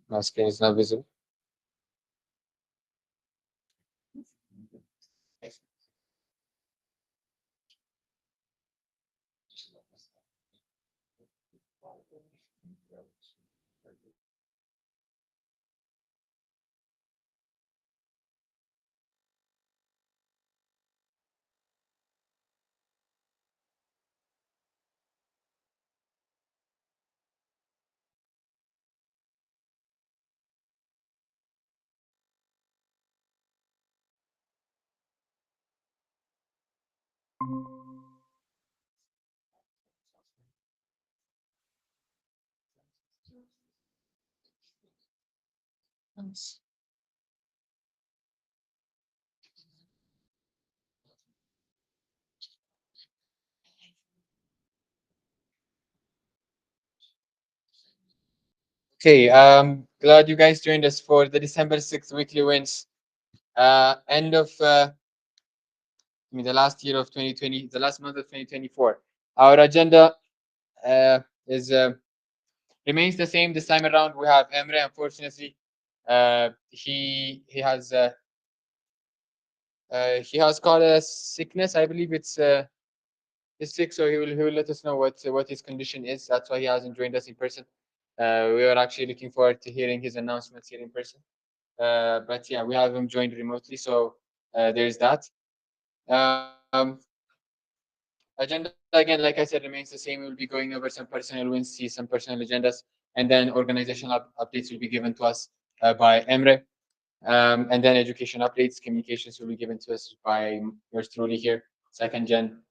My screen is not visible. Okay, glad you guys joined us for the December 6th weekly wins. End of the last year of 2020, the last month of 2024. Our agenda is remains the same this time around. We have Emre. Unfortunately, he has caught a sickness. I believe he's sick, so he will let us know what his condition is. That's why he hasn't joined us in person. We are actually looking forward to hearing his announcements here in person. But yeah, we have him joined remotely, so there's that. Um, Agenda again, like I said, remains the same. We'll be going over some personal wins, see some personal agendas, and then organizational updates will be given to us by Emre. And then education updates, communications will be given to us by yours truly here, second gen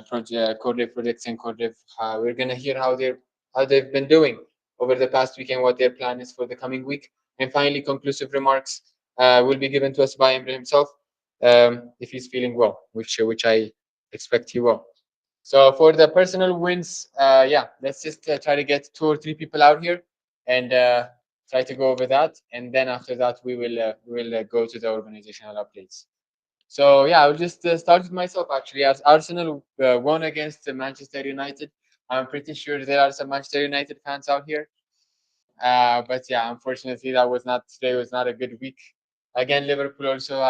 project, Codev projects and Codev. We're gonna hear how they've been doing over the past week and what their plan is for the coming week. And finally, conclusive remarks will be given to us by Emre himself, if he's feeling well, which I expect he will. So for the personal wins, yeah, let's just try to get 2 or 3 people out here and try to go over that, and then after that we will go to the organizational updates. So yeah, I'll just start with myself actually. As Arsenal won against Manchester United, I'm pretty sure there are some Manchester United fans out here. But yeah, unfortunately, today was not a good week. Again, Liverpool also.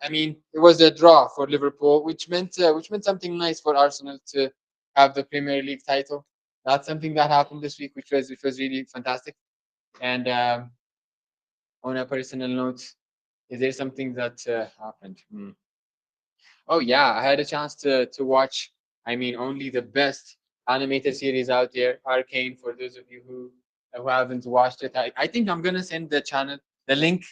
I mean, it was a draw for Liverpool, which meant something nice for Arsenal to have the Premier League title. That's something that happened this week, which was really fantastic. And on a personal note, is there something that happened? Oh yeah, I had a chance to watch. I mean, only the best animated series out there, Arcane. For those of you who haven't watched it, I think I'm gonna send the link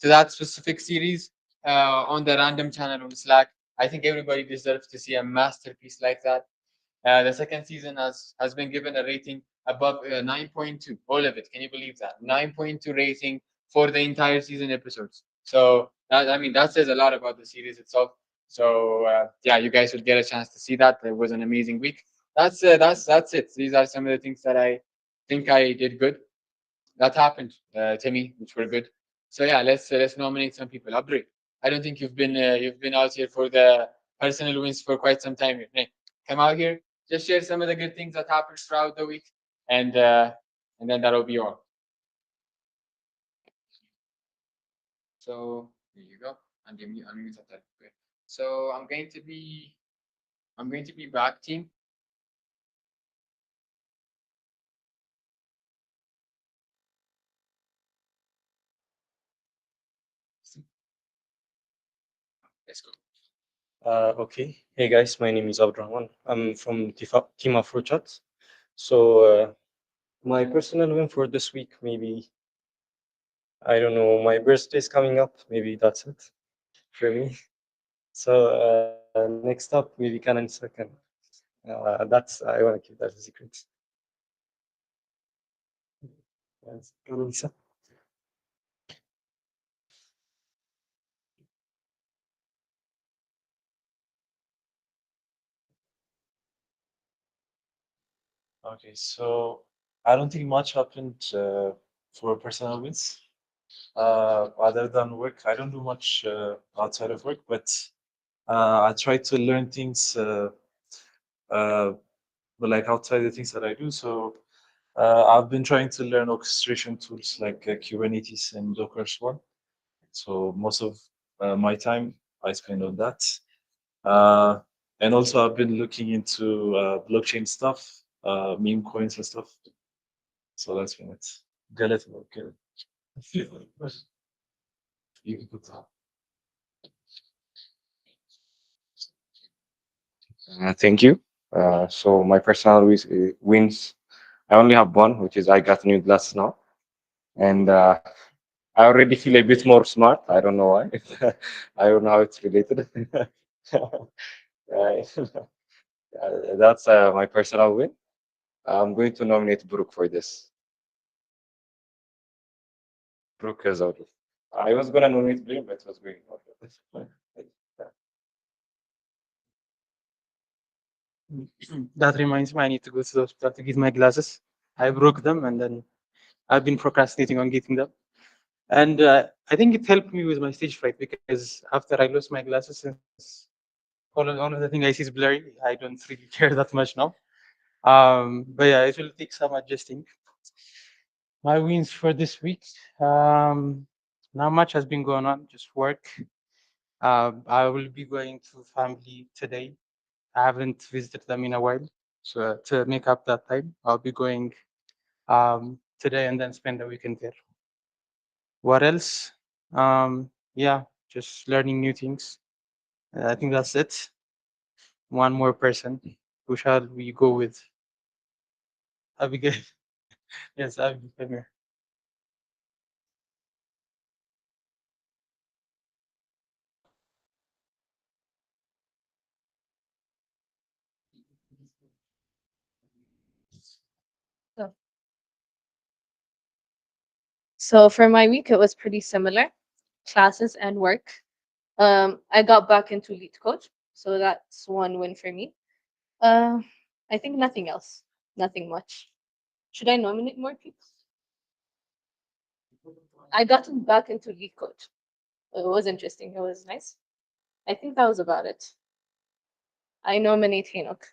to that specific series on the random channel on Slack. I think everybody deserves to see a masterpiece like that. The second season has been given a rating above 9.2. All of it. Can you believe that? 9.2 rating for the entire season episodes. So I mean that says a lot about the series itself. So yeah, you guys will get a chance to see that. It was an amazing week. That's it. These are some of the things that I think I did good. That happened to me, which were good. So yeah, let's nominate some people. Abri, I don't think you've been out here for the personal wins for quite some time here. Hey, come out here, just share some of the good things that happened throughout the week, and then that'll be all. So here you go. I'm that. Okay. So I'm going to be back team. Let's go. Okay. Hey guys, my name is Abdurrahman. I'm from Team Afrochat. So my personal win for this week, maybe I don't know. My birthday is coming up. Maybe that's it for me. So next up, maybe Canon second. That's I want to keep that a secret. Yes, Canon second. Okay, so I don't think much happened for personal wins. Other than work, I don't do much outside of work, but I try to learn things, uh, but like outside the things that I do. So I've been trying to learn orchestration tools like Kubernetes and Docker Swarm. So most of my time I spend on that. Uh, and also I've been looking into blockchain stuff, meme coins and stuff. So that's been it. Get it? Okay. You can put that. Thank you. So my personal wins, I only have one, which is I got new glasses now, and I already feel a bit more smart. I don't know why. I don't know how it's related. That's my personal win. I'm going to nominate Brooke for this. Brooke is out. I was gonna nominate Blaine, but it was going out. That reminds me, I need to go to the hospital to get my glasses. I broke them and then I've been procrastinating on getting them. And I think it helped me with my stage fright because after I lost my glasses, since all of the thing I see is blurry, I don't really care that much now. But yeah, it will take some adjusting. My wins for this week, not much has been going on, just work. I will be going to family today. I haven't visited them in a while. So to make up that time, I'll be going today and then spend the weekend there. What else? Yeah, just learning new things. I think that's it. One more person. Who shall we go with? Abigail. Yes, Abigail. Come here. So, so for my week, it was pretty similar, classes and work. I got back into lead coach, so that's one win for me. Uh, I think nothing else, nothing much. Should I nominate more people? I got back into lead coach. It was interesting. It was nice. I think that was about it. I nominate Hinok.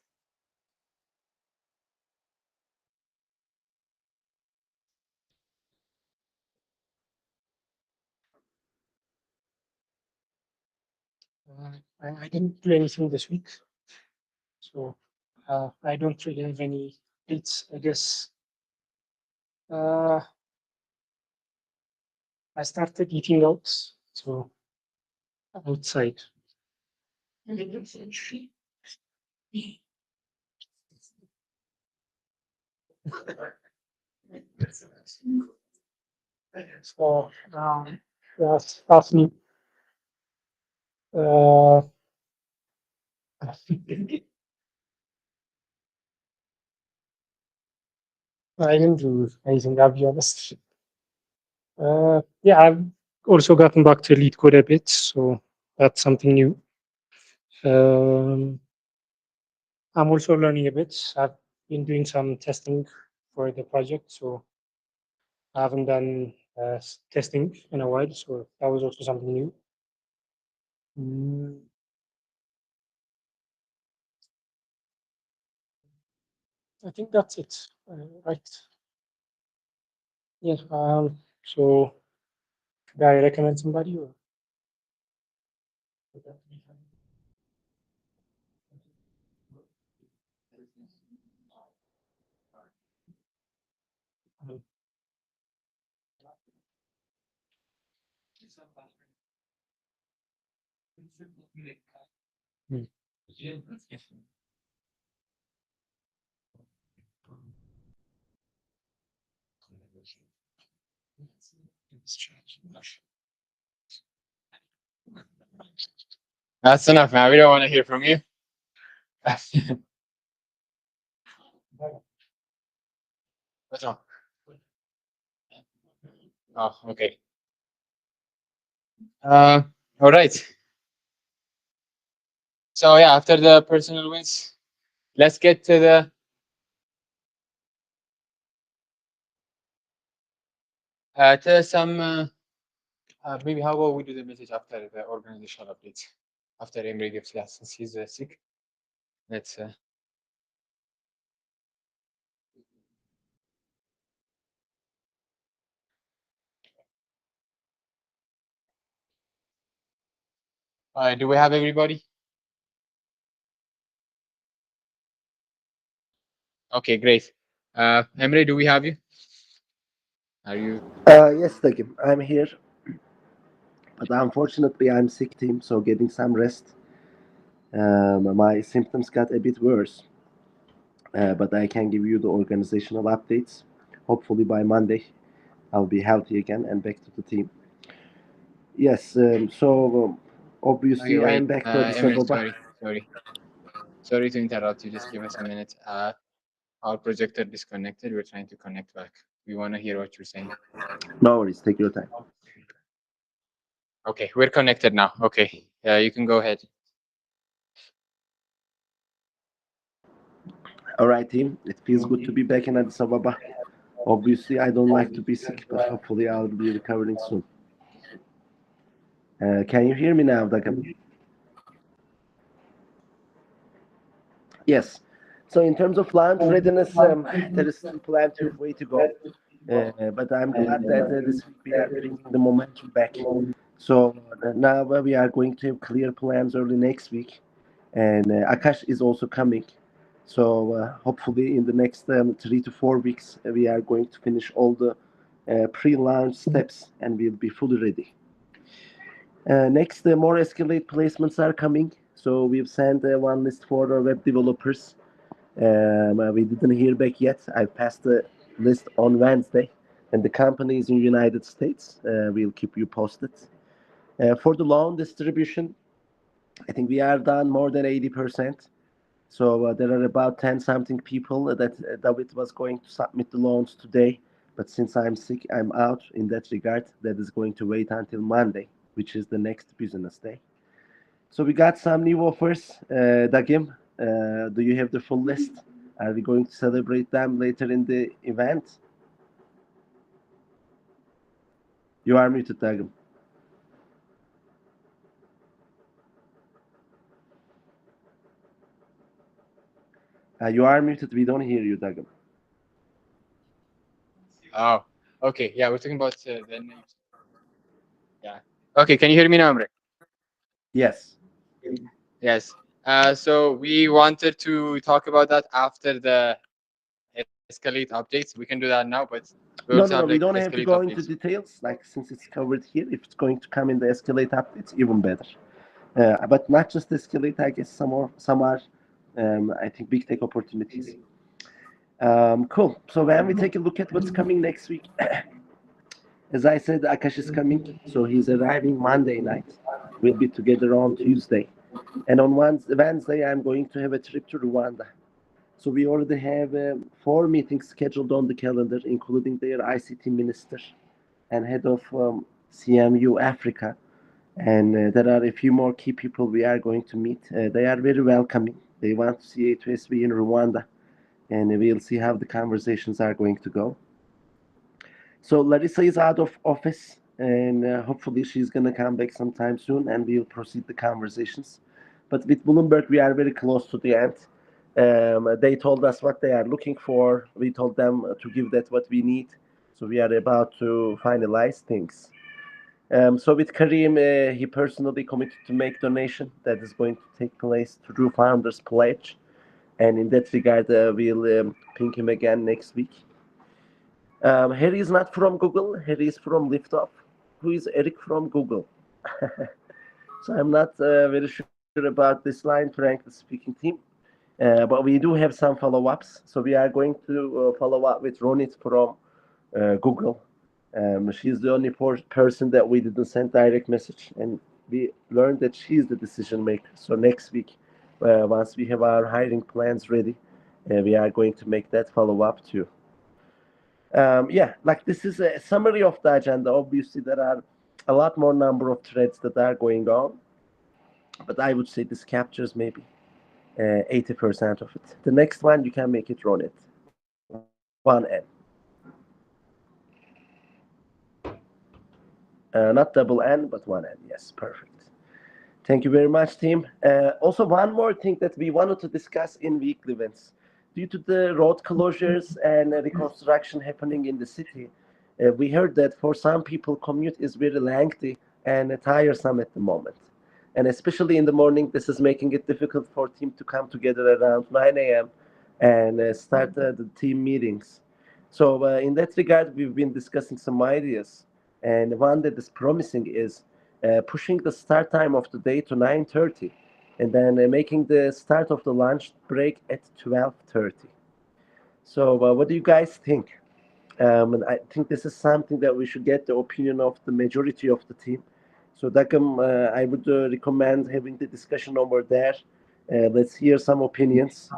I didn't do anything this week, so I don't really have any dates. I guess uh, I started eating out, so outside. So that's me. Uh, I didn't do anything, I'll be honest. Yeah, I've also gotten back to lead code a bit, so that's something new. Um, I'm also learning a bit. I've been doing some testing for the project, so I haven't done testing in a while, so that was also something new. Mm, I think that's it, right? Yeah. So, should I recommend somebody or? Mm. That's enough, man. We don't want to hear from you. What's wrong? Oh, okay. All right. So yeah, after the personal wins, let's get to some maybe how about we do the message after the organizational updates? after Emre gives class since he's sick. Let's do we have everybody? Okay, great. Emre, do we have you? Are you? Yes, Takim, I'm here. But unfortunately, I'm sick, team, so getting some rest. My symptoms got a bit worse, but I can give you the organizational updates. Hopefully, by Monday, I'll be healthy again and back to the team. Yes, Okay, obviously, wait. I'm back to Addis Emre, Ababa. sorry to interrupt you. Just give us a minute. Our projector disconnected. We're trying to connect back. We want to hear what you're saying. No worries, take your time. Okay, we're connected now. Okay, you can go ahead. All right, team, it feels good to be back in Addis Ababa. Obviously, I don't like to be sick, but hopefully, I'll be recovering soon. Can you hear me now, Takam? Yes. So in terms of launch readiness, there is still plenty of way to go. But I'm glad that this week we are bringing the momentum back. So now we are going to have clear plans early next week, and Akash is also coming. So hopefully in the next 3 to 4 weeks we are going to finish all the pre-launch steps and we'll be fully ready. Next, more Escalate placements are coming. So we've sent one list for web developers. We didn't hear back yet. I passed the list on Wednesday, and the company is in United States. We'll keep you posted. For the loan distribution, I think we are done more than 80%. So there are about 10 something people that David was going to submit the loans today. But since I'm sick, I'm out in that regard. That is going to wait until Monday, which is the next business day. So we got some new offers. Dagim, do you have the full list? Are we going to celebrate them later in the event? You are muted, Dagim. You are muted. We don't hear you, Dagim. Oh, okay. Yeah, we're talking about the names. Yeah. Okay, can you hear me now, Emre? Yes. Yes. So we wanted to talk about that after the Escalate updates. We can do that now, but we No, also no, no. have We like don't have to Escalate go into updates. details. Like since it's covered here, if it's going to come in the Escalate updates, even better. But not just Escalate. I guess some are, I think, big tech opportunities. Cool. So when we take a look at what's coming next week, as I said, Akash is coming. So he's arriving Monday night. We'll be together on Tuesday. And on Wednesday, I'm going to have a trip to Rwanda. So we already have 4 meetings scheduled on the calendar, including their ICT minister and head of CMU Africa. And there are a few more key people we are going to meet. They are very welcoming. They want to see A2SV in Rwanda, and we'll see how the conversations are going to go. So Larissa is out of office, and hopefully she's going to come back sometime soon, and we'll proceed the conversations. But with Bloomberg, we are very close to the end. They told us what they are looking for. We told them to give that what we need. So we are about to finalize things. So with Kareem, he personally committed to make donation that is going to take place through Founders Pledge. And in that regard, we'll ping him again next week. Harry is not from Google. Harry is from Liftoff. Who is Eric from Google? So I'm not very sure about this line, frankly speaking, team. But we do have some follow-ups. So we are going to follow up with Ronit from Google. She's the only person that we didn't send direct message, and we learned that she's the decision maker. So next week, once we have our hiring plans ready, we are going to make that follow-up too. Yeah, like this is a summary of the agenda. Obviously, there are a lot more number of threads that are going on, but I would say this captures maybe 80% of it. The next one, you can make it run it. 1N. Not double N, but 1N. Yes, perfect. Thank you very much, team. Also, one more thing that we wanted to discuss in weekly events. Due to the road closures and reconstruction happening in the city, we heard that for some people, commute is very lengthy and tiresome at the moment. And especially in the morning, this is making it difficult for team to come together around 9 a.m. and start the team meetings. So, in that regard, we've been discussing some ideas, and one that is promising is pushing the start time of the day to 9:30, and then making the start of the lunch break at 12:30. So, what do you guys think? And I think this is something that we should get the opinion of the majority of the team. So, Dakam, I would recommend having the discussion over there. Let's hear some opinions.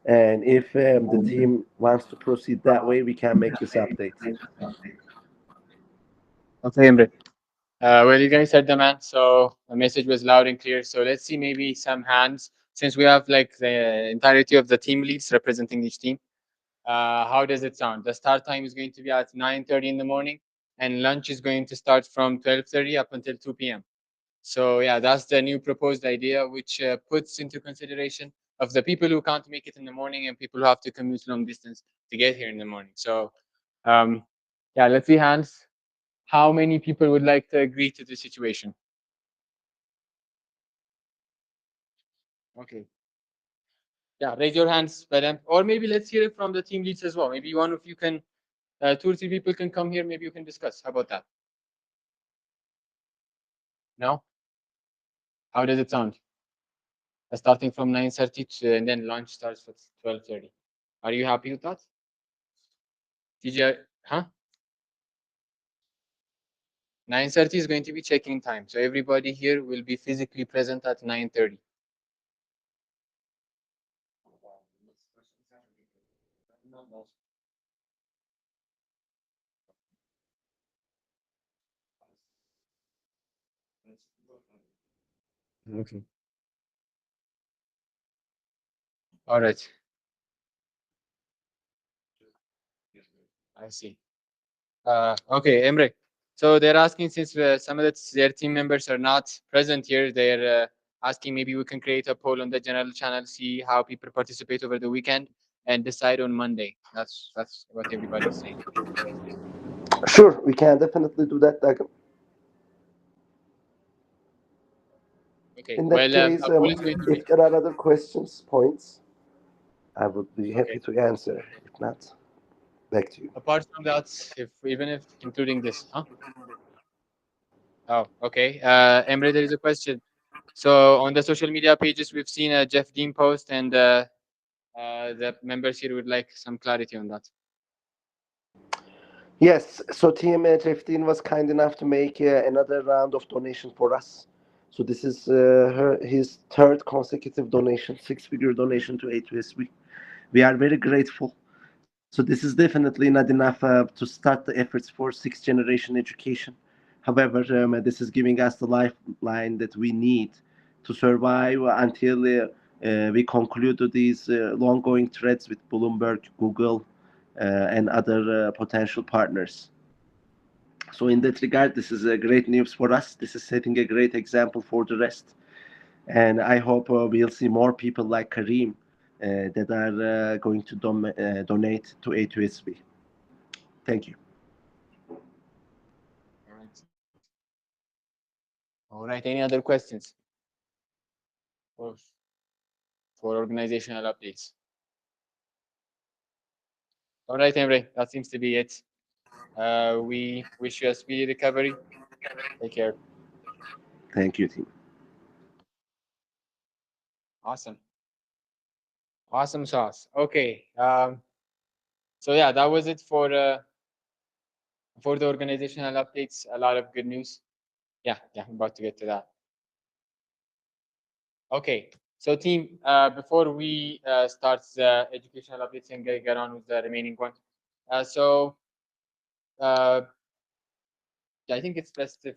And if the team wants to proceed that way, we can make this update. Okay, Imre. Well, you guys heard the man, so the message was loud and clear. So let's see maybe some hands, since we have like the entirety of the team leads representing each team. How does it sound? The start time is going to be at 9:30 in the morning, and lunch is going to start from 12:30 up until 2 p.m. So yeah, that's the new proposed idea, which puts into consideration of the people who can't make it in the morning and people who have to commute long distance to get here in the morning. So um, yeah, let's see hands. How many people would like to agree to the situation? Okay. Yeah, raise your hands, madam. Or maybe let's hear it from the team leads as well. Maybe one of you can, 2 or 3 people can come here. Maybe you can discuss. How about that? No? How does it sound? Starting from 9:30 and then lunch starts at 12:30. Are you happy with that? TJ, huh? 9:30 is going to be check-in time. So everybody here will be physically present at 9:30. Okay. All right. I see. Okay, Emre. So they're asking, since some of their team members are not present here, they're asking maybe we can create a poll on the general channel, see how people participate over the weekend, and decide on Monday. That's what everybody's saying. Sure, we can definitely do that, Dakam. Okay. In that Well, case, a poll is going to be if there are other questions, points, I would be happy okay. to answer. If not, back to you. Apart from that, if even if including this, huh? Oh, okay. Emre, there is a question. So on the social media pages, we've seen a Jeff Dean post, and the members here would like some clarity on that. Yes, so Team 15 was kind enough to make another round of donation for us. So this is his third consecutive donation, six-figure donation to A2SV. We are very grateful. So this is definitely not enough to start the efforts for sixth generation education. However, this is giving us the lifeline that we need to survive until we conclude these long-going threads with Bloomberg, Google, and other potential partners. So in that regard, this is a great news for us. This is setting a great example for the rest. And I hope we'll see more people like Kareem that are going to donate to A2SV. Thank you. All right. All right. Any other questions for organizational updates? All right, Emre. That seems to be it. We wish you a speedy recovery. Take care. Thank you, team. Awesome. Awesome sauce. Okay. So yeah, that was it for the organizational updates. A lot of good news. Yeah, I'm about to get to that. Okay. So team, before we start the educational updates and get on with the remaining one. So uh, yeah, I think it's best if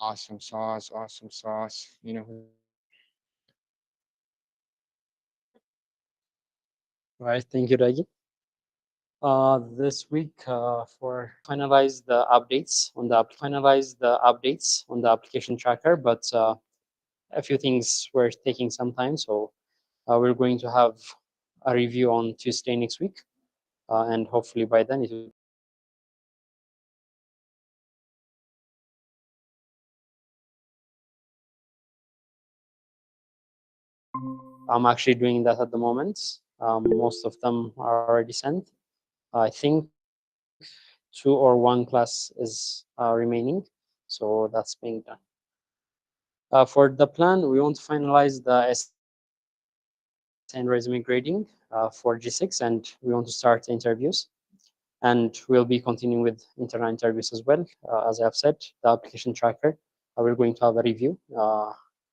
Awesome sauce, awesome sauce. You know who Right, thank you, Ragi. This week, for finalize the updates on the application tracker, but a few things were taking some time, so we're going to have a review on Tuesday next week, and hopefully by then it will be finalized. I'm actually doing that at the moment. Most of them are already sent. I think two or one class is remaining, so that's being done. For the plan, we want to finalize the essay and resume grading for G6, and we want to start interviews. And we'll be continuing with internal interviews as well. As I have said, the application tracker, we're going to have a review.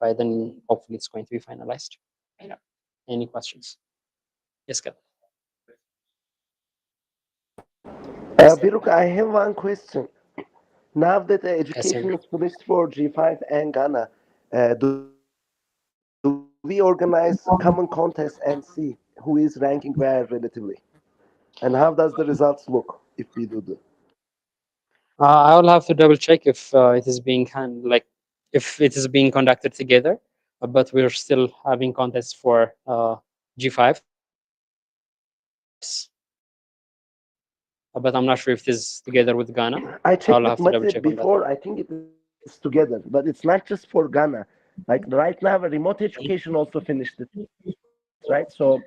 By then, hopefully, it's going to be finalized. Yeah. Any questions? Yes, Kat. Biruk, I have one question. Now that the Yes, sir. education is finished for G5 and Ghana, do we organize common contests and see who is ranking where relatively? And how does the results look if we do the? I will have to double check if it is being if it is being conducted together. But we're still having contests for G5s. But I'm not sure if it is together with Ghana. I checked I'll with have to double Mate check on that. before. I think it is together, but it's not just for Ghana. Like right now, remote education also finished it, right? So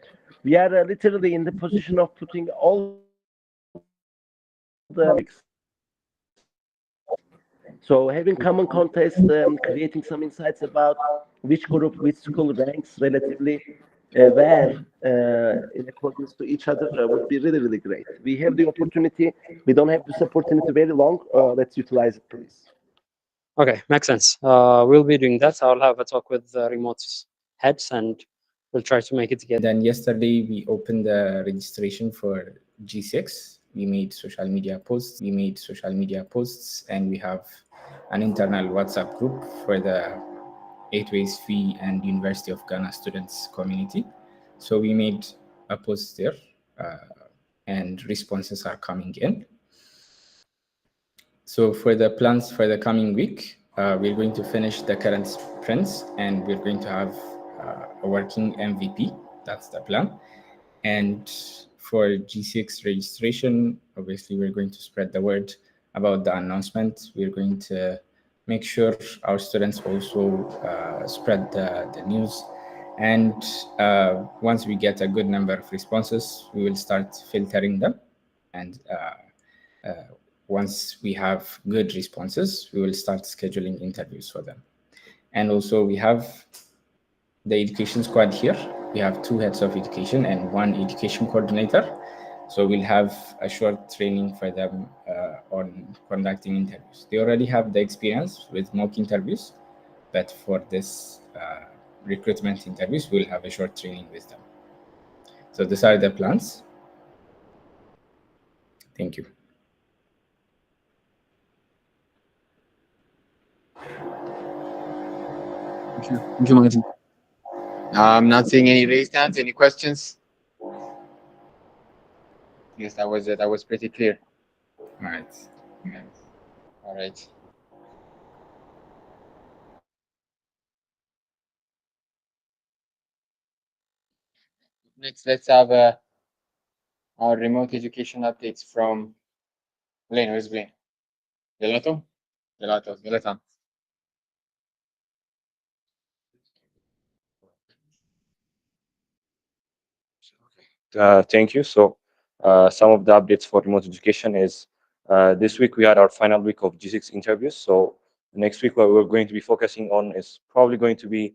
we are literally in the position of putting all the so having common contest, creating some insights about which group, which school ranks relatively where in accordance to each other would be really, really great. We have the opportunity. We don't have this opportunity very long. Let's utilize it, please. Okay, makes sense. We'll be doing that. I'll have a talk with the remote heads and we'll try to make it together. Then yesterday we opened the registration for G6. We made social media posts, and we have an internal WhatsApp group for the A2SV and University of Ghana students community. So we made a post there, and responses are coming in. So for the plans for the coming week, we're going to finish the current sprints, and we're going to have a working MVP. That's the plan. And for G6 registration, obviously, we're going to spread the word about the announcement. We're going to make sure our students also spread the news. And once we get a good number of responses, we will start filtering them. And once we have good responses, we will start scheduling interviews for them. And also, we have the education squad here. We have 2 heads of education and 1 education coordinator. So we'll have a short training for them on conducting interviews. They already have the experience with mock interviews, but for this recruitment interviews, we'll have a short training with them. So these are the plans. Thank you. Thank you, Martin. I'm not seeing any raised hands. Any questions? Yes, that was it. That was pretty clear. All right. All right. Next, let's have our remote education updates from Blaine. Where's Blaine? Gelato? Gelato. Thank you. So, some of the updates for remote education is this week we had our final week of G6 interviews. So, next week, what we're going to be focusing on is probably going to be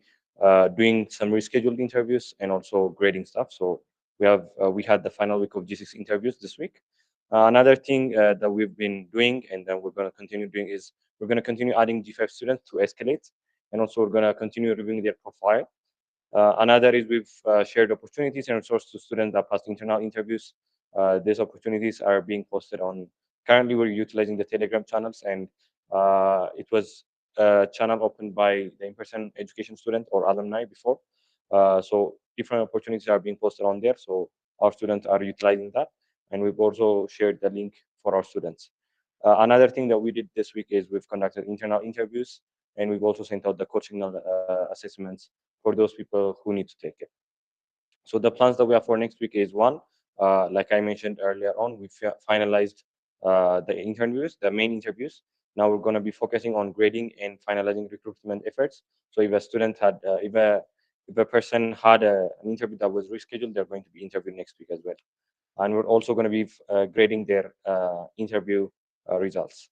doing some rescheduled interviews and also grading stuff. So, we had the final week of G6 interviews this week. Another thing that we've been doing and then we're going to continue doing is we're going to continue adding G5 students to escalate, and also we're going to continue reviewing their profile. Another is we've shared opportunities and resources to students that passed internal interviews. These opportunities are being posted on. Currently, we're utilizing the Telegram channels, and It was a channel opened by the in-person education student or alumni before. So different opportunities are being posted on there. So our students are utilizing that, and we've also shared the link for our students. Another thing that we did this week is we've conducted internal interviews, and we've also sent out the coaching assessments for those people who need to take it. So the plans that we have for next week is one, like I mentioned earlier on, we finalized the interviews, the main interviews. Now we're going to be focusing on grading and finalizing recruitment efforts. So if a student had, if a person had an interview that was rescheduled, they're going to be interviewed next week as well. And we're also going to be grading their interview results.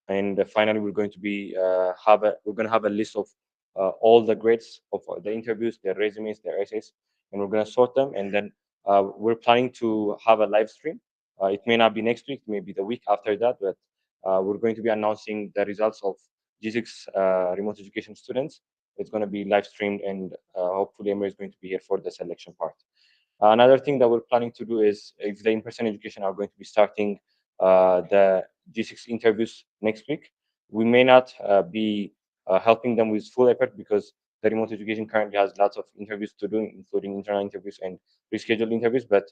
And finally, we're going to be we're going to have a list of all the grades of the interviews, their resumes, their essays, and we're going to sort them. And then we're planning to have a live stream. It may not be next week, maybe the week after that, but we're going to be announcing the results of G6 remote education students. It's going to be live streamed, and hopefully Emre is going to be here for the selection part. Another thing that we're planning to do is, if the in-person education are going to be starting the G6 interviews next week, we may not be helping them with full effort because the remote education currently has lots of interviews to do, including internal interviews and rescheduled interviews, but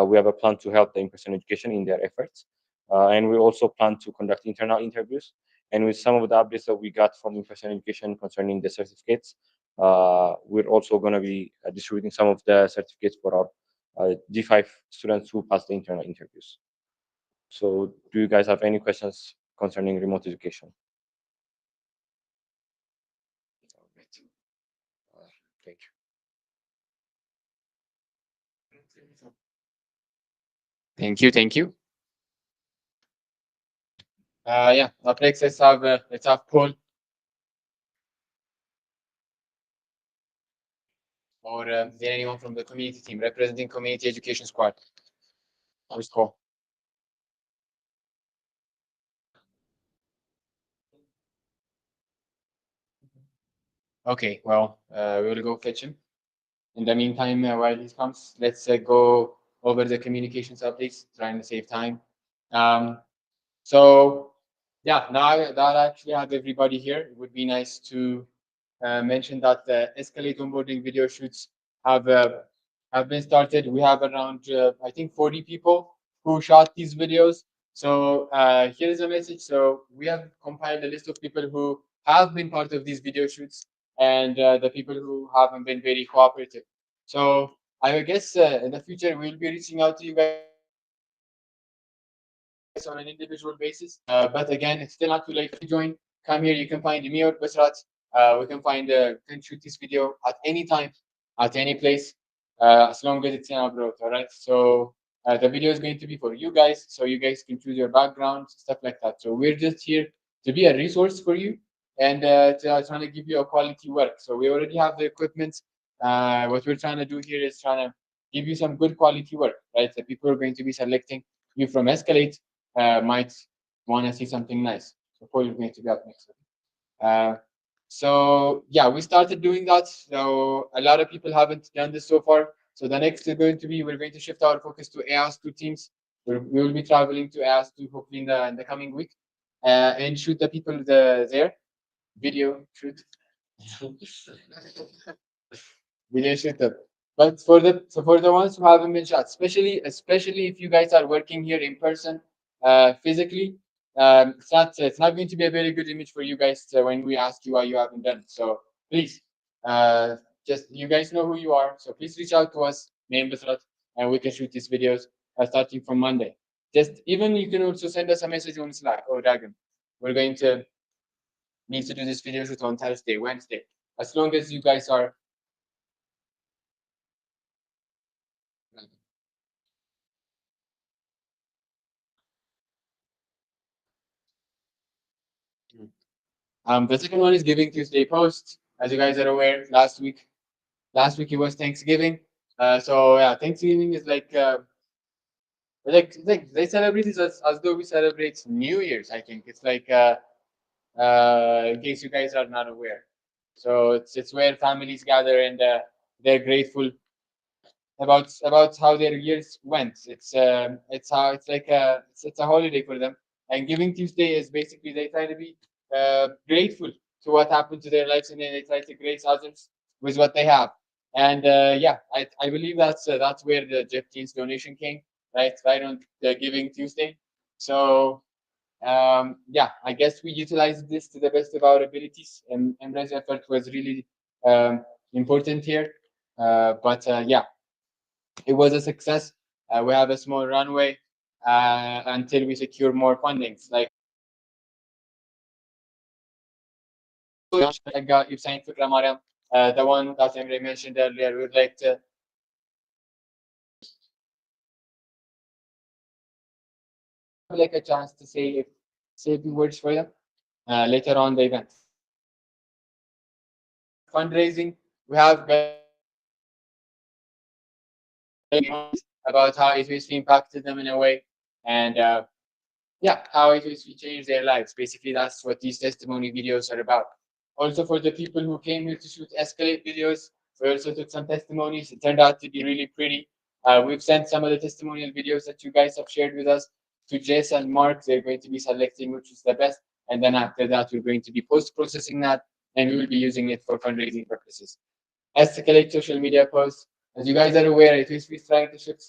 we have a plan to help the in-person education in their efforts. And we also plan to conduct internal interviews. And with some of the updates that we got from in-person education concerning the certificates, we're also going to be distributing some of the certificates for our G5 students who passed the internal interviews. So do you guys have any questions concerning remote education? Thank you. Thank you. Yeah, up next let's have Paul. Or is there anyone from the community team representing community education squad? Who's Paul? Okay, well, we will go fetch him. In the meantime, while he comes, let's go over the communications updates, trying to save time. So, yeah, now that I actually have everybody here, it would be nice to mention that the Escalate onboarding video shoots have been started. We have around, I think, 40 people who shot these videos. So here is a message. So we have compiled a list of people who have been part of these video shoots and the people who haven't been very cooperative. So I guess in the future we'll be reaching out to you guys on an individual basis. But again, it's still not too late to join. Come here, you can find me or Basrat. We can shoot this video at any time, at any place, as long as it's in abroad. All right. So the video is going to be for you guys, so you guys can choose your background, stuff like that. So we're just here to be a resource for you and trying to give you a quality work. So we already have the equipment. What we're trying to do here is trying to give you some good quality work, right? The people are going to be selecting you from Escalate might want to see something nice. So Paul is going to be up next. So yeah, we started doing that. So a lot of people haven't done this so far. So the next is going to be, we're going to shift our focus to AS2 teams. We will be traveling to AS2 hopefully in the coming week and shoot the people there. Video shoot. Video shoot them. But for the ones who haven't been shot, especially if you guys are working here in person, physically, it's not going to be a very good image for you guys when we ask you why you haven't done it. So please, just you guys know who you are. So please reach out to us, name Basrat, and we can shoot these videos starting from Monday. Just even you can also send us a message on Slack or Dragon. We're going to need to do this video shoot on Thursday, Wednesday, as long as you guys are. The second one is Giving Tuesday post. As you guys are aware, last week it was Thanksgiving. So yeah, Thanksgiving is like they celebrate it as though we celebrate New Year's. I think it's like in case you guys are not aware. So it's where families gather and they're grateful about how their years went. It's how it's like it's a holiday for them. And Giving Tuesday is basically they try to be grateful to what happened to their lives, and then they try to grace others with what they have. And yeah, I believe that's where the Jeff Teens donation came, right on the Giving Tuesday. So yeah, I guess we utilized this to the best of our abilities, and Emre's effort was really um, important here. But yeah, it was a success. We have a small runway until we secure more fundings. Like I got you saying Fikra Mariam, the one that Emre mentioned earlier. We'd like to like a chance to say a few words for them later on the event. Fundraising, we have about how A2SV impacted them in a way, and yeah, how A2SV changed their lives. Basically, that's what these testimony videos are about. Also, for the people who came here to shoot Escalate videos, we also took some testimonies. It turned out to be really pretty. We've sent some of the testimonial videos that you guys have shared with us to Jess and Mark. They're going to be selecting which is the best. And then after that, we're going to be post-processing that, and we will be using it for fundraising purposes. Escalate social media posts. As you guys are aware, A2SV is trying to shift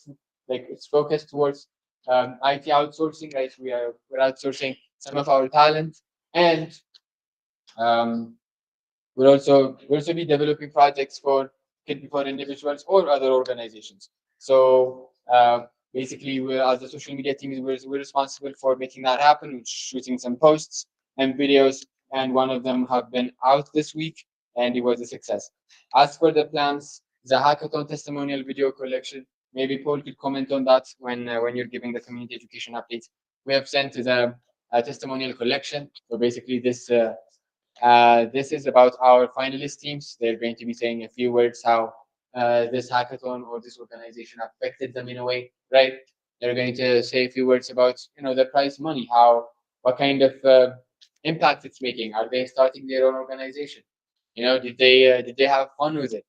like its focus towards IT outsourcing, right? We're outsourcing some of our talent, and um, we'll also be developing projects for could be for individuals or other organizations. So basically, we're as the social media team, we're responsible for making that happen, shooting some posts and videos, and one of them have been out this week, and it was a success. As for the plans, the hackathon testimonial video collection, maybe Paul could comment on that when you're giving the community education updates. We have sent the testimonial collection. So basically, this is about our finalist teams. They're going to be saying a few words how this hackathon or this organization affected them in a way, right? They're going to say a few words about the prize money, how what kind of impact it's making. Are they starting their own organization? Did they have fun with it?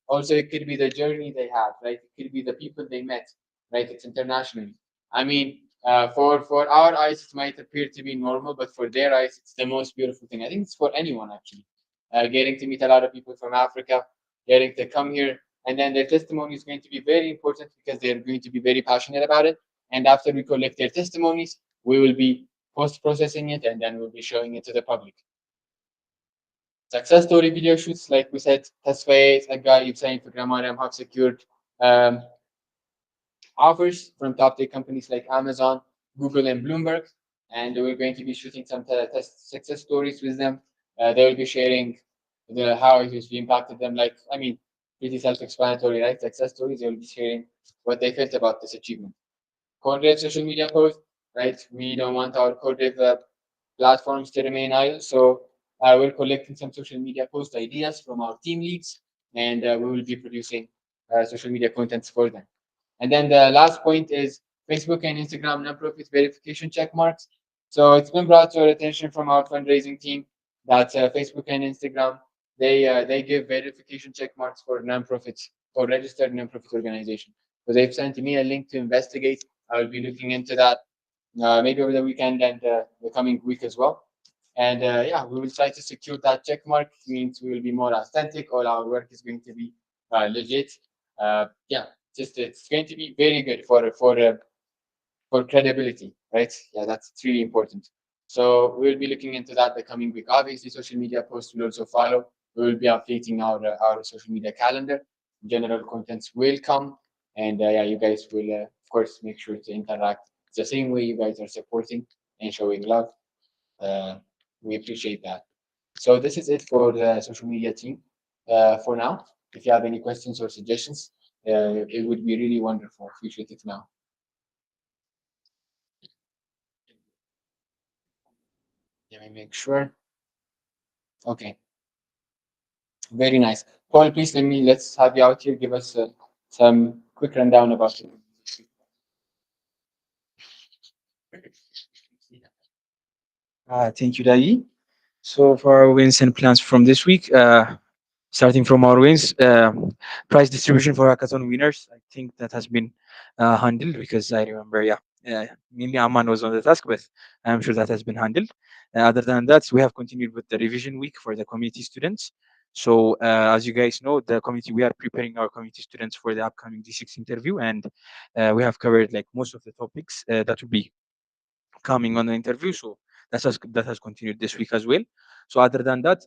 Also, it could be the journey they had, right? It could be the people they met, right? It's internationally. I mean, for our eyes, it might appear to be normal, but for their eyes, it's the most beautiful thing. I think it's for anyone actually. Getting to meet a lot of people from Africa, getting to come here, and then their testimony is going to be very important because they're going to be very passionate about it. And after we collect their testimonies, we will be post processing it, and then we'll be showing it to the public. Success story video shoots, like we said, Tasfaye, Aga, Ibsain, Fikramariam have secured offers from top tech companies like Amazon, Google, and Bloomberg. And we're going to be shooting some test success stories with them. They will be sharing how it has impacted them. Like, I mean, pretty self-explanatory, right? Success stories. They will be sharing what they felt about this achievement. Code social media post, right? We don't want our code platforms to remain idle. So we're collecting some social media post ideas from our team leads, and we will be producing social media contents for them. And then the last point is Facebook and Instagram nonprofit verification check marks. So it's been brought to our attention from our fundraising team that Facebook and Instagram they give verification check marks for nonprofits or registered nonprofit organization. So they've sent me a link to investigate. I will be looking into that maybe over the weekend and the coming week as well. And yeah, we will try to secure that check mark. It means we will be more authentic. All our work is going to be legit. Yeah, just it's going to be very good for credibility, right? Yeah, that's really important. So we'll be looking into that the coming week. Obviously, social media posts will also follow. We will be updating our social media calendar. General contents will come, and yeah, you guys will of course make sure to interact the same way you guys are supporting and showing love. Uh, we appreciate that. So this is it for the social media team for now. If you have any questions or suggestions, it would be really wonderful. Appreciate it now. Let me make sure. Okay, very nice. Paul, please let's have you out here. Give us some quick rundown about it. Thank you, Dagi. So for our wins and plans from this week, starting from our wins, prize distribution for hackathon winners, I think that has been handled because I remember, yeah, Mainly Aman was on the task, but I'm sure that has been handled. Other than that, we have continued with the revision week for the community students. So as you guys know, the community, we are preparing our community students for the upcoming D6 interview, and we have covered like most of the topics that will be coming on the interview. So that has continued this week as well. So other than that,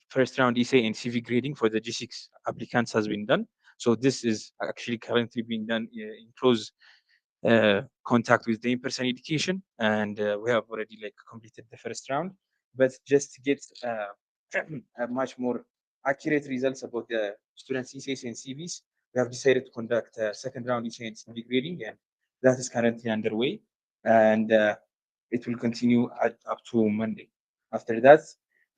first round essay and CV grading for the G6 applicants has been done. So this is actually currently being done in close contact with the in-person education, and we have already like completed the first round. But just to get a much more accurate results about the students' essays and CVs, we have decided to conduct a second round essay and CV grading, and that is currently underway, and it will continue up to Monday. After that,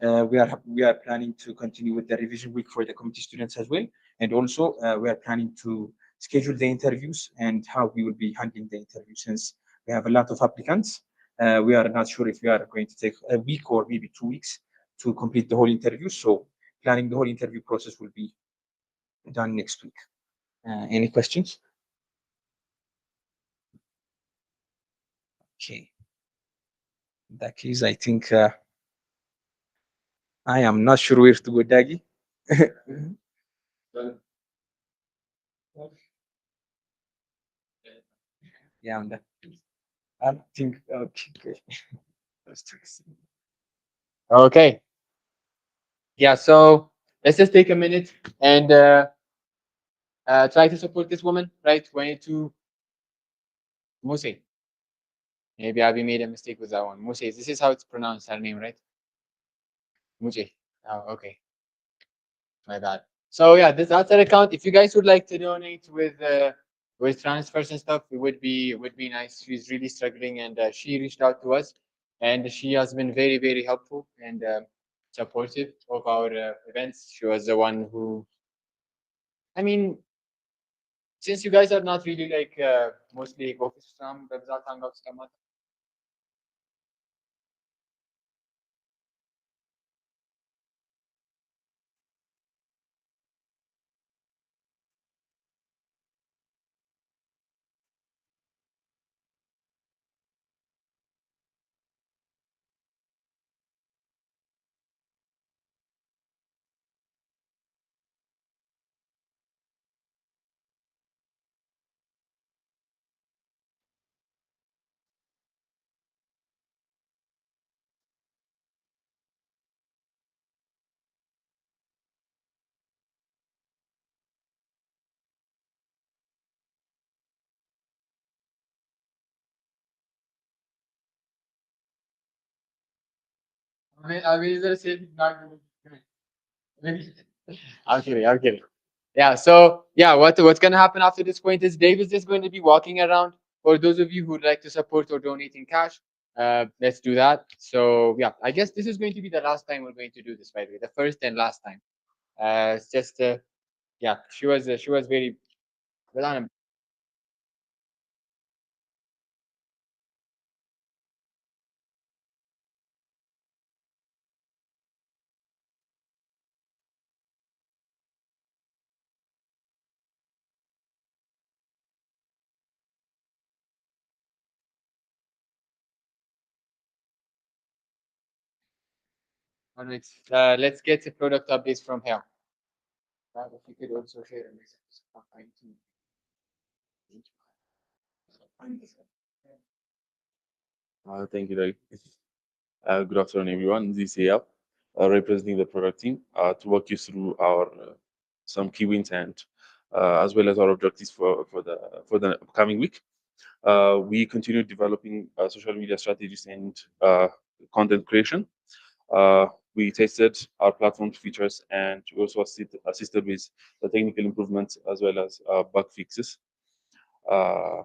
we are planning to continue with the revision week for the committee students as well, and also we are planning to schedule the interviews and how we will be handling the interview since we have a lot of applicants. We are not sure if we are going to take a week or maybe 2 weeks to complete the whole interview. So planning the whole interview process will be done next week. Any questions? Okay. In that case, I think I am not sure where to go, Dagi. Yeah, I'm done. I think okay. Okay. Yeah. So let's just take a minute and try to support this woman, right? 22 Muse. Maybe Abi made a mistake with that one. Muse. This is how it's pronounced, her name, right? Muje. Oh, okay. My bad. So yeah, that's our account. If you guys would like to donate with transfers and stuff, it would be nice. She's really struggling, and she reached out to us, and she has been very helpful and supportive of our events. She was the one who, I mean, since you guys are not really like mostly focused on ببزات hangouts كمان. I mean, is there a safe? I'm kidding. I'm kidding. Yeah. So yeah, what's gonna happen after this point is Dave is just going to be walking around. For those of you who'd like to support or donate in cash, let's do that. So yeah, I guess this is going to be the last time we're going to do this. By the way, the first and last time. It's just yeah, she was very well on. All right. Let's get the product updates from here. If you could also share a message. Thank you, Larry. Good afternoon, everyone. This is Ayab, representing the product team to walk you through our some key wins and as well as our objectives for the upcoming week. We continue developing social media strategies and content creation. We tested our platform features and we also assisted with the technical improvements as well as bug fixes. Uh,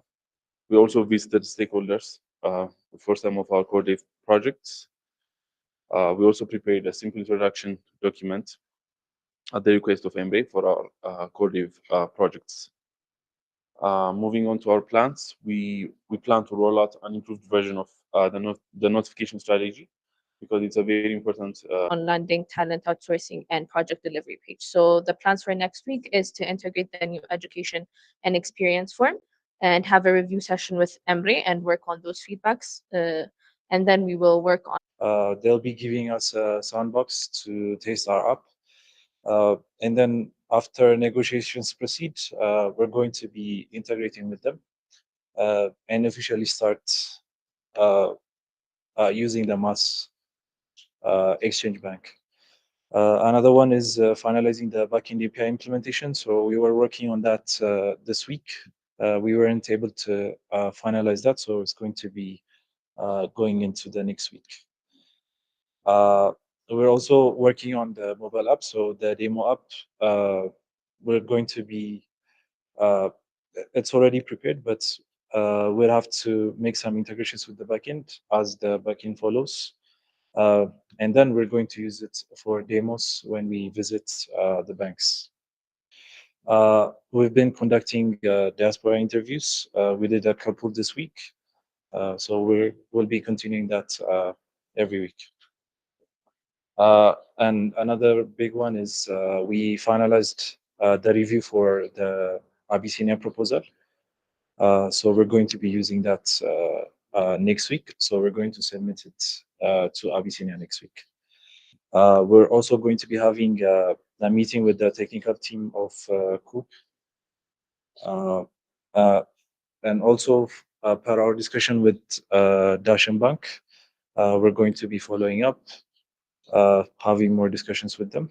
we also visited stakeholders for some of our core dev projects. We also prepared a simple introduction document at the request of MBA for our core dev projects. Moving on to our plans, we plan to roll out an improved version of the notification strategy because it's a very important. On landing talent outsourcing and project delivery page. So the plans for next week is to integrate the new education and experience form. and have a review session with Emre and work on those feedbacks. And then we will work on. They'll be giving us a sandbox to taste our app. And then after negotiations proceed, we're going to be integrating with them and officially start using them as exchange bank. Another one is finalizing the backend API implementation. So we were working on that this week. We weren't able to finalize that, so it's going to be going into the next week. We're also working on the mobile app. So the demo app, we're going to be, it's already prepared, but we'll have to make some integrations with the backend as the backend follows. And then we're going to use it for demos when we visit the banks. We've been conducting diaspora interviews. We did a couple this week. So we'll be continuing that every week. And another big one is we finalized the review for the Abyssinia proposal. So we're going to be using that next week. So we're going to submit it to Abyssinia next week. We're also going to be having a meeting with the technical team of Coop. And also per our discussion with Dashen Bank, we're going to be following up, having more discussions with them.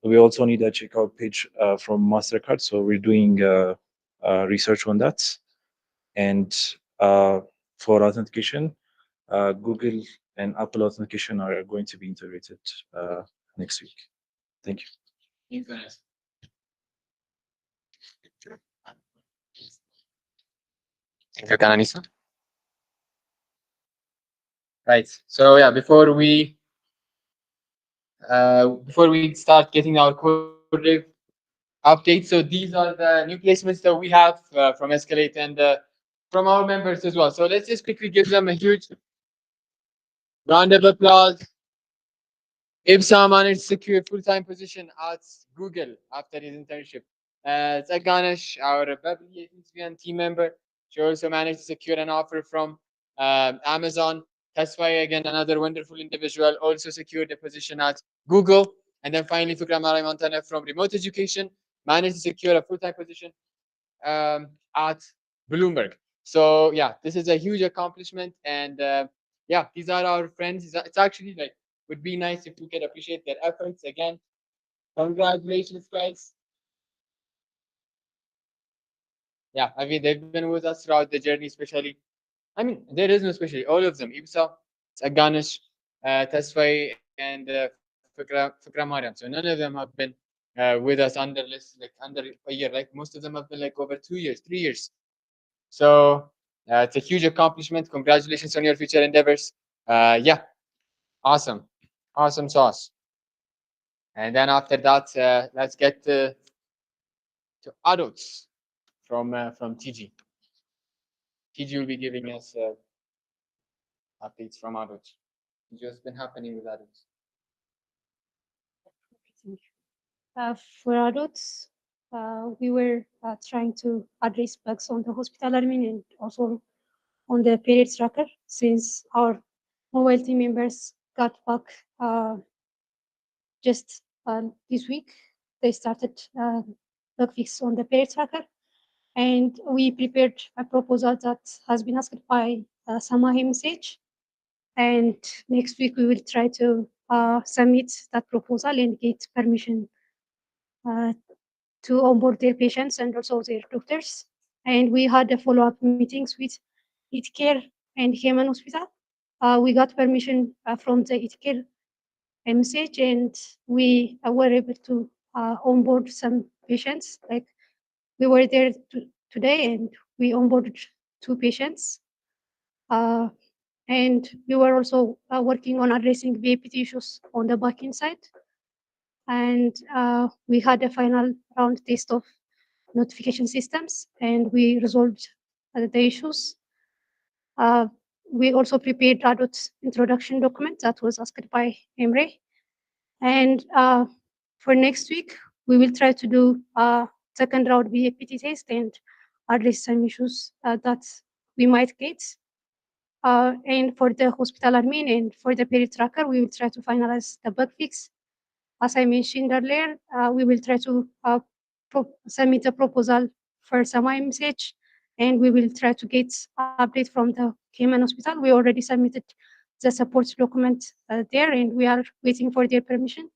We also need a checkout page from MasterCard, so we're doing research on that. And for authentication, Google and Apple authentication are going to be integrated next week. Thank you. Thank you, Kananisa. Right. So yeah, before we start getting our code updates, so these are the new placements that we have from Escalate and from our members as well. So let's just quickly give them a huge round of applause. Ibsa managed to secure full-time position at Google after his internship. Zaganesh, our Babli A2SV team member, she also managed to secure an offer from Amazon. Tasfai, again, another wonderful individual, also secured a position at Google. And then finally, Fikra Marai Montana from Remote Education managed to secure a full-time position at Bloomberg. So yeah, this is a huge accomplishment. And yeah, these are our friends. It's actually like, would be nice if we could appreciate their efforts again. Congratulations, guys. Yeah, I mean, they've been with us throughout the journey, especially. I mean, there is no especially, all of them. Ibsa, Aganesh, Tasfai, and Fikra Mariam. So none of them have been with us under a year. Like most of them have been like over 2 years, 3 years. So it's a huge accomplishment. Congratulations on your future endeavors. Yeah, awesome, awesome sauce. And then after that, let's get to adults from TG. TG will be giving us updates from adults. What's been happening with adults? For adults, we were trying to address bugs on the hospital admin and also on the period tracker since our mobile team members got back just this week. They started bug fix on the period tracker, and we prepared a proposal that has been asked by Samahi message. And next week we will try to submit that proposal and get permission to onboard their patients and also their doctors. And we had a follow-up meetings with ITCare and Heman Hospital. We got permission from the ITCare message, and we were able to onboard some patients. Like we were there today, and we onboarded 2 patients. And we were also working on addressing VAPT issues on the backend side. And we had a final round test of notification systems, and we resolved the issues. We also prepared adult introduction document that was asked by Emre. And for next week, we will try to do a second round VAPT test and address some issues that we might get. And for the hospital admin and for the period tracker, we will try to finalize the bug fix. As I mentioned earlier, we will try to submit a proposal for some message, and we will try to get update from the Cayman Hospital. We already submitted the support document there, and we are waiting for their permission.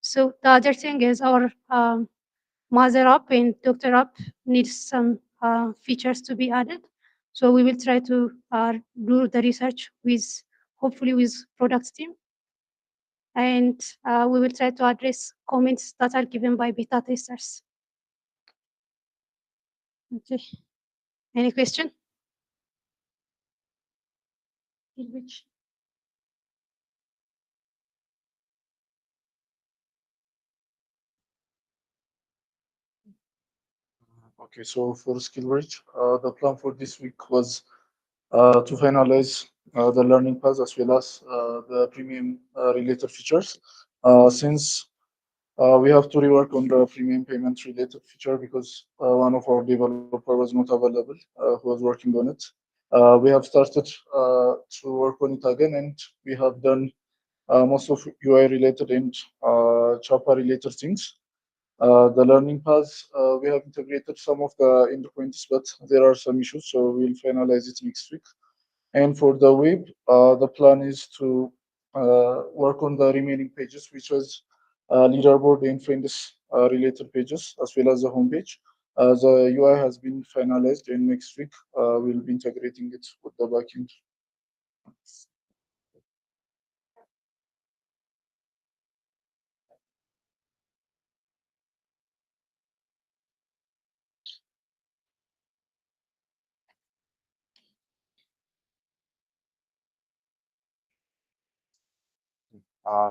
So the other thing is our mother app and doctor app needs some features to be added. So we will try to do the research with, hopefully with product team. And we will try to address comments that are given by beta testers. Okay. Any question? Which? Okay, so for SkillBridge, the plan for this week was to finalize the learning paths as well as the premium related features. Since we have to rework on the premium payment related feature because one of our developer was not available, who was working on it. We have started to work on it again, and we have done most of UI related and Chopper related things. The learning paths, we have integrated some of the endpoints, but there are some issues, so we'll finalize it next week. And for the web, the plan is to work on the remaining pages, which was leaderboard and friends related pages, as well as the homepage. The UI has been finalized, and next week we'll be integrating it with the backend.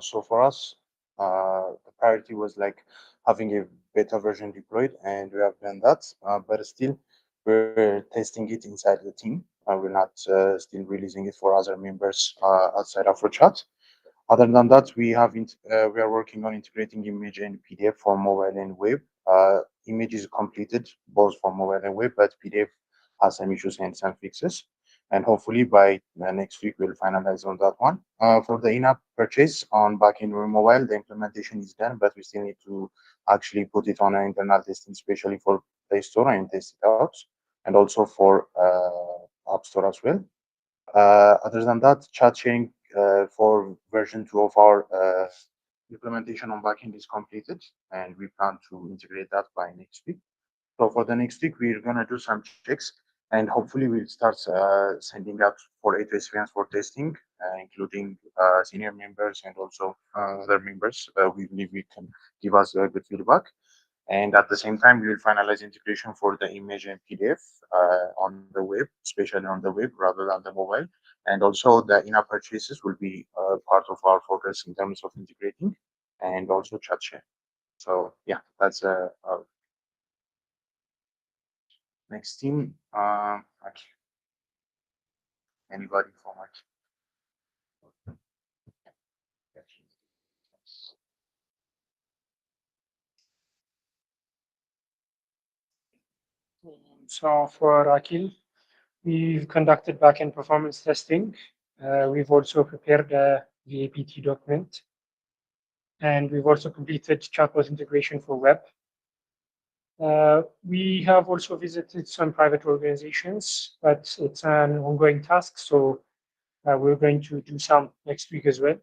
So for us, the priority was like having a beta version deployed, and we have done that. But still, we're testing it inside the team. We're not still releasing it for other members outside of our chat. Other than that, we are working on integrating image and PDF for mobile and web. Image is completed both for mobile and web, but PDF has some issues and some fixes. And hopefully by next week we'll finalize on that one. For the in-app purchase on backend or mobile, the implementation is done, but we still need to actually put it on an internal testing, especially for Play Store and test it out, and also for App Store as well. Other than that, chat sharing for version 2 of our implementation on backend is completed, and we plan to integrate that by next week. So for the next week, we're gonna do some checks, and hopefully we'll start sending out for A2SV for testing, including senior members and also other members. We believe we can give us good feedback. And at the same time, we will finalize integration for the image and PDF on the web, especially on the web rather than the mobile. And also the in-app purchases will be part of our focus in terms of integrating and also chat share. So yeah, that's our next team. Anybody from like So for Akil, we've conducted backend performance testing. We've also prepared the APT document, and we've also completed chatbot integration for web. We have also visited some private organizations, but it's an ongoing task, so we're going to do some next week as well.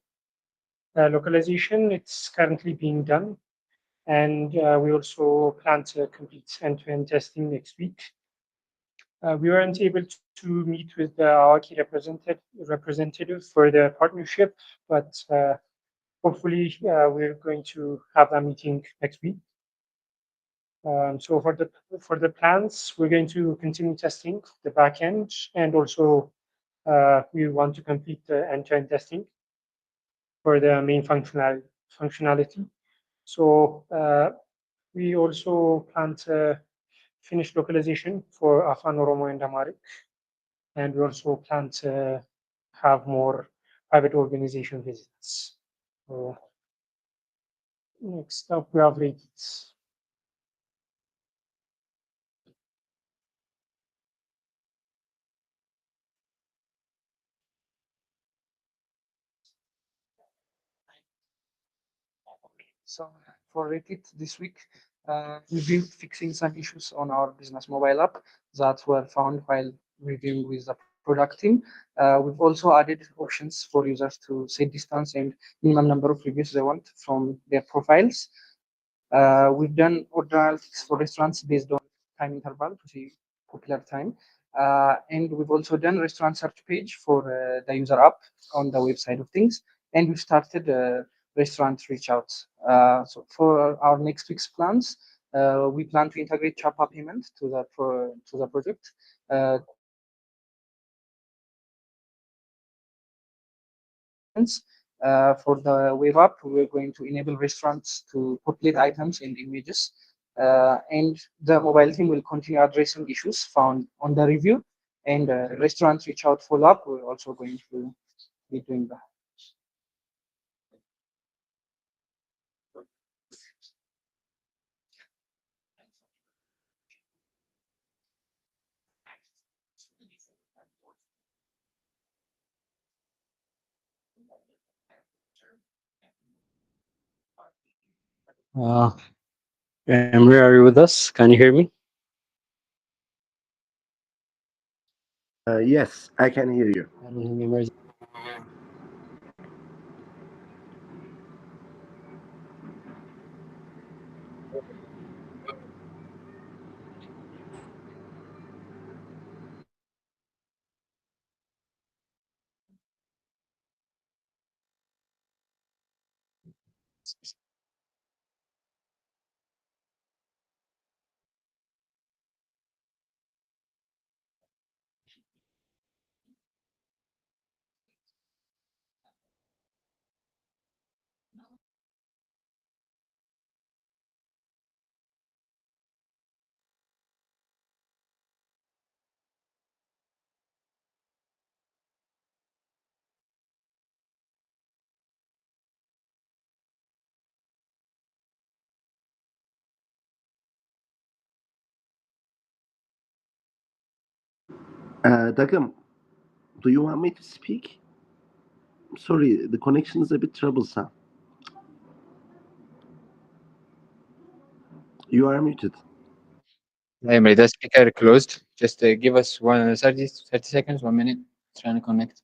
Localization, it's currently being done, and we also plan to complete end-to-end testing next week. We weren't able to meet with our key representative for the partnership, but hopefully we're going to have a meeting next week. So for the plans, we're going to continue testing the backend, and also we want to complete the end-to-end testing for the main functionality. So we also plan to finish localization for Afan, Oromo, and Amharic, and we also plan to have more private organization visits. So next up, we have rates. So for Reddit this week, we've been fixing some issues on our business mobile app that were found while reviewing with the product team. We've also added options for users to set distance and minimum number of reviews they want from their profiles. We've done order analytics for restaurants based on time interval to see popular time. And we've also done restaurant search page for the user app on the website of things. And we've started restaurant reach outs. So for our next week's plans, we plan to integrate Chapa payment to the project. To enable restaurants to populate items in images. For the web app, we're going to enable restaurants to populate items and images. And the mobile team will continue addressing issues found on the review. And restaurants reach out follow up. We're also going to be doing that. Uh, Emre, are you with us? Can you hear me? Yes, I can hear you. I don't think Emre is. Dagam, do you want me to speak? Sorry, the connection is a bit troublesome. You are muted. Emre, the speaker closed. Just give us 30 seconds, 1 minute. Trying to connect.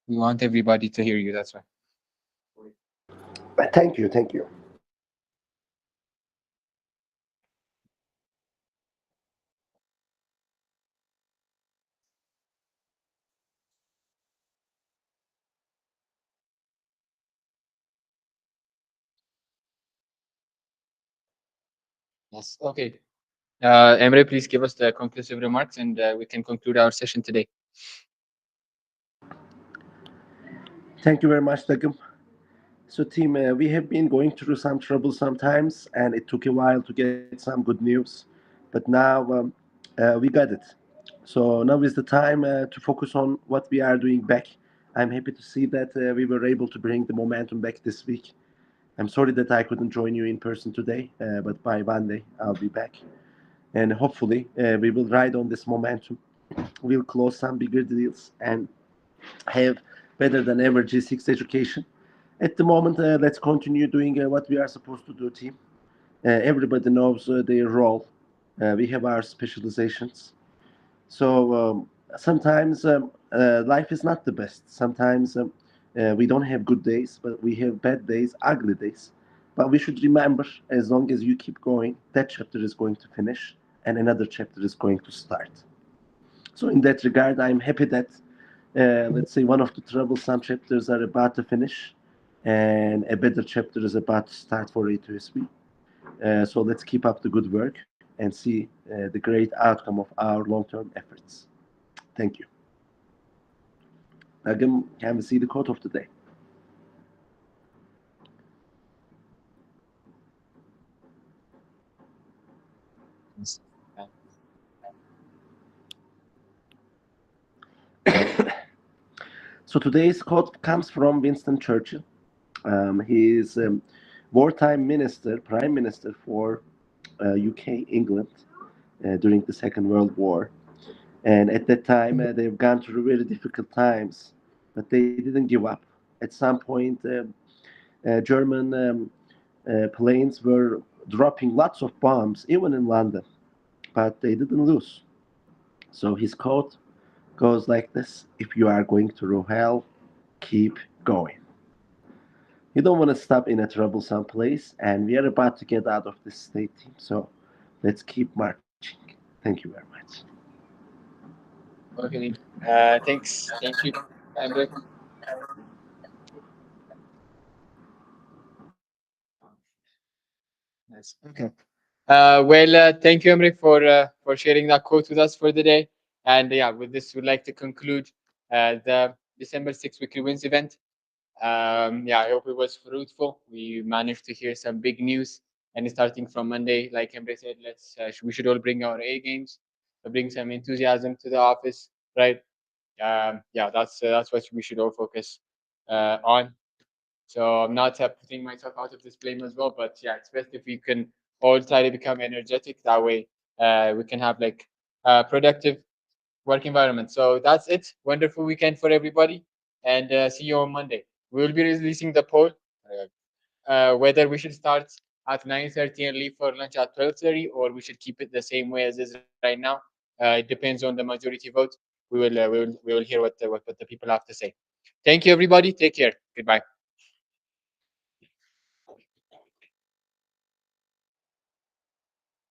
We want everybody to hear you. That's why. Thank you, thank you. Yes. Okay. Emre, please give us the conclusive remarks, and we can conclude our session today. Thank you very much, Dagam. So, team, we have been going through some trouble sometimes, and it took a while to get some good news. But now we got it. So now is the time to focus on what we are doing back. I'm happy to see that we were able to bring the momentum back this week. I'm sorry that I couldn't join you in person today, but by Monday I'll be back. And hopefully we will ride on this momentum. We'll close some bigger deals and have better than ever G6 education. At the moment, let's continue doing what we are supposed to do, team. Everybody knows their role. We have our specializations. So sometimes life is not the best. Sometimes we don't have good days, but we have bad days, ugly days. But we should remember, as long as you keep going, that chapter is going to finish and another chapter is going to start. So in that regard, I'm happy that, let's say, one of the troublesome chapters are about to finish and a better chapter is about to start for A2SV. So let's keep up the good work and see the great outcome of our long-term efforts. Thank you. Agam, can we see the quote of the day? Yes. So today's quote comes from Winston Churchill. He is wartime minister, prime minister for UK, England, during the Second World War. And at that time, they've gone through very difficult times, but they didn't give up. At some point, German planes were dropping lots of bombs, even in London, but they didn't lose. So his quote goes like this: "If you are going through hell, keep going." You don't want to stop in a troublesome place, and we are about to get out of this state team. So let's keep marching. Thank you very much. Okay. Thanks. Thank you, Amber. Nice. Okay. Thank you, Emre, for sharing that quote with us for the day. And yeah, with this, we'd like to conclude the December 6 Weekly Wins event. Yeah, I hope it was fruitful. We managed to hear some big news. And starting from Monday, like Emre said, we should all bring our A games, bring some enthusiasm to the office, right? Yeah, that's what we should all focus on. So I'm not putting myself out of this blame as well, but yeah, it's best if we can all try to become energetic. That way, we can have like productive work environment. So that's it. Wonderful weekend for everybody, and see you on Monday. We will be releasing the poll whether we should start at 9:30 and leave for lunch at 12:30, or we should keep it the same way as is right now. It depends on the majority vote. We will hear what the people have to say. Thank you, everybody. Take care. Goodbye.